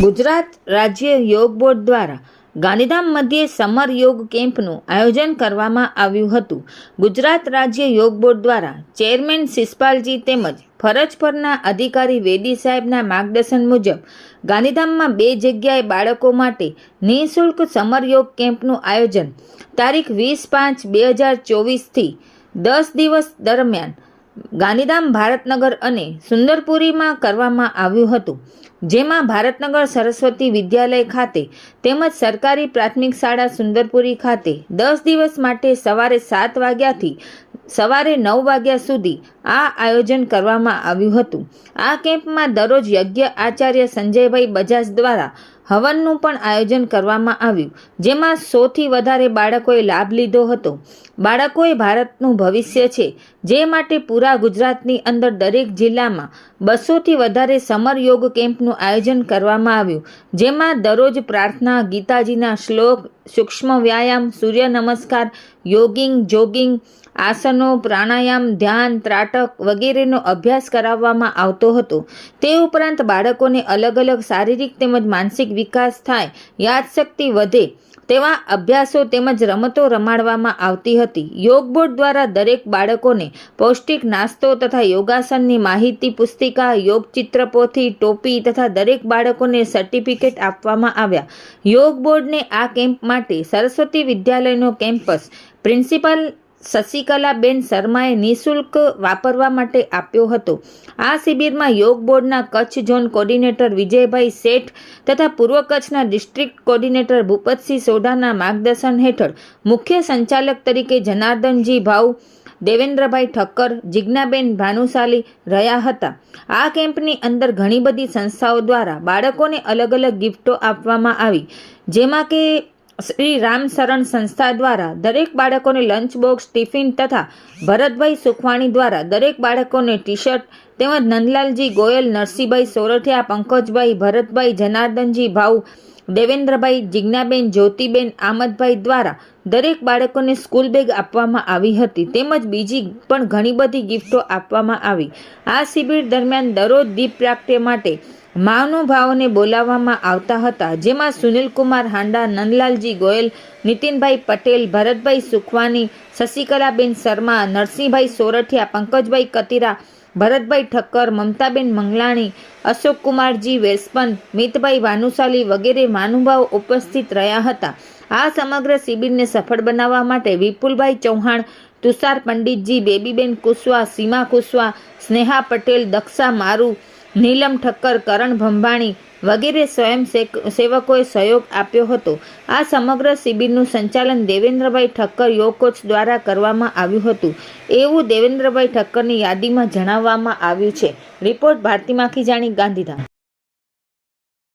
ગુજરાત રાજ્ય યોગ બોર્ડ દ્વારા ગાંધીધામ મધ્યે સમર યોગ કેમ્પનું આયોજન કરવામાં આવ્યું હતું. ગુજરાત રાજ્ય યોગ બોર્ડ દ્વારા ચેરમેન શિષપાલજી તેમજ ફરજ પરના અધિકારી વેદી સાહેબના માર્ગદર્શન મુજબ ગાંધીધામમાં 2 જગ્યાએ બાળકો માટે નિઃશુલ્ક સમર યોગ કેમ્પનું આયોજન તારીખ 20/5/2024થી 10 દિવસ દરમિયાન ગાંધીધામ ભારતનગર અને સુંદરપુરીમાં કરવામાં આવ્યું હતું, જેમાં ભારતનગર સરસ્વતી વિદ્યાલય ખાતે તેમજ સરકારી પ્રાથમિક શાળા સુંદરપુરી ખાતે 10 દિવસ માટે સવારે 7 વાગ્યાથી સવારે 9 વાગ્યા સુધી આ આયોજન કરવામાં આવ્યું હતું. આ કેમ્પમાં દરરોજ યજ્ઞ આચાર્ય સંજયભાઈ બજાજ દ્વારા હવનનું પણ આયોજન કરવામાં આવ્યું, જેમાં 100થી વધારે બાળકોએ લાભ લીધો હતો. બાળકોએ ભારતનું ભવિષ્ય છે, જે માટે પૂરા ગુજરાતની અંદર દરેક જિલ્લામાં 200થી વધારે સમર યોગ કેમ્પનું આયોજન કરવામાં આવ્યું, જેમાં દરરોજ પ્રાર્થના, ગીતાજીના શ્લોક, સૂક્ષ્મ વ્યાયામ, સૂર્ય નમસ્કાર, યોગિંગ, જોગિંગ, આસનો, પ્રાણાયામ, ધ્યાન, ત્રાટક વગેરેનો અભ્યાસ કરાવવામાં આવતો હતો. તે ઉપરાંત બાળકોને અલગ અલગ શારીરિક તેમજ માનસિક વિકાસ થાય, યાદશક્તિ વધે તેવા અભ્યાસો તેમજ રમતો રમાડવામાં આવતી હતી. યોગ બોર્ડ દ્વારા દરેક બાળકોને પૌષ્ટિક નાસ્તો તથા યોગાસનની માહિતી પુસ્તિકા, યોગ ચિત્રપોથી, ટોપી તથા દરેક બાળકોને સર્ટિફિકેટ આપવામાં આવ્યા. યોગ બોર્ડને આ કેમ્પ માટે સરસ્વતી વિદ્યાલયનો કેમ્પસ પ્રિન્સિપાલ શશિકલાબેન શર્માએ નિઃશુલ્ક વાપરવા માટે આપ્યો હતો. આ શિબિરમાં યોગ બોર્ડના કચ્છ ઝોન કોર્ડિનેટર વિજયભાઈ શેઠ તથા પૂર્વ કચ્છના ડિસ્ટ્રિક્ટ કોર્ડિનેટર ભૂપતસિંહ સોઢાના માર્ગદર્શન હેઠળ મુખ્ય સંચાલક તરીકે જનાર્દનજી ભાઉ, દેવેન્દ્રભાઈ ઠક્કર, જિજ્ઞાબેન ભાનુશાલી રહ્યા હતા. આ કેમ્પની અંદર ઘણી બધી સંસ્થાઓ દ્વારા બાળકોને અલગ અલગ ગિફ્ટો આપવામાં આવી, જેમાં કે શ્રી રામ શરણ સંસ્થા દ્વારા દરેક બાળકોને લંચ બોક્સ, ટિફિન તથા ભરતભાઈ સુખવાણી દ્વારા દરેક બાળકોને ટી શર્ટ તેમજ નંદલાલજી ગોયલ, નરસિંહભાઈ સોરઠિયા, પંકજભાઈ, ભરતભાઈ, જનાર્દનજી ભાઉ, દેવેન્દ્રભાઈ, જિજ્ઞાબેન, જ્યોતિબેન, આમદભાઈ દ્વારા દરેક બાળકોને સ્કૂલ બેગ આપવામાં આવી હતી, તેમજ બીજી પણ ઘણી બધી ગિફ્ટો આપવામાં આવી. આ શિબિર દરમિયાન દરરોજ દીપ પ્રાગટ્ય માટે મહાનુભાવોને બોલાવવામાં આવતા હતા, જેમાં સુનિલકુમાર હાંડા, નંદલાલજી ગોયલ, નીતિનભાઈ પટેલ, ભરતભાઈ સુખવાની, શશિકલાબેન શર્મા, નરસિંહભાઈ સોરઠિયા, પંકજભાઈ કતીરા, ભરતભાઈ ઠક્કર, મમતાબેન મંગલાણી, અશોકકુમારજી વેસ્પન, મિતભાઈ ભાનુશાલી વગેરે મહાનુભાવો ઉપસ્થિત રહ્યા હતા. આ સમગ્ર શિબિરને સફળ બનાવવા માટે વિપુલભાઈ ચૌહાણ, તુષાર પંડિતજી, બેબીબેન કુશવા, સીમા કુશવા, સ્નેહા પટેલ, દક્ષા મારુ, નીલમ ઠક્કર, કરણ ભંભાણી વગેરે સ્વયંસેવકોએ સહયોગ આપ્યો હતો. આ સમગ્ર શિબિરનું સંચાલન દેવેન્દ્રભાઈ ઠક્કર યોગ કોચ દ્વારા કરવામાં આવ્યું હતું, એવું દેવેન્દ્રભાઈ ઠક્કરની યાદીમાં જણાવવામાં આવ્યું છે. રિપોર્ટ ભારતી માખીજાણી, ગાંધીધામ.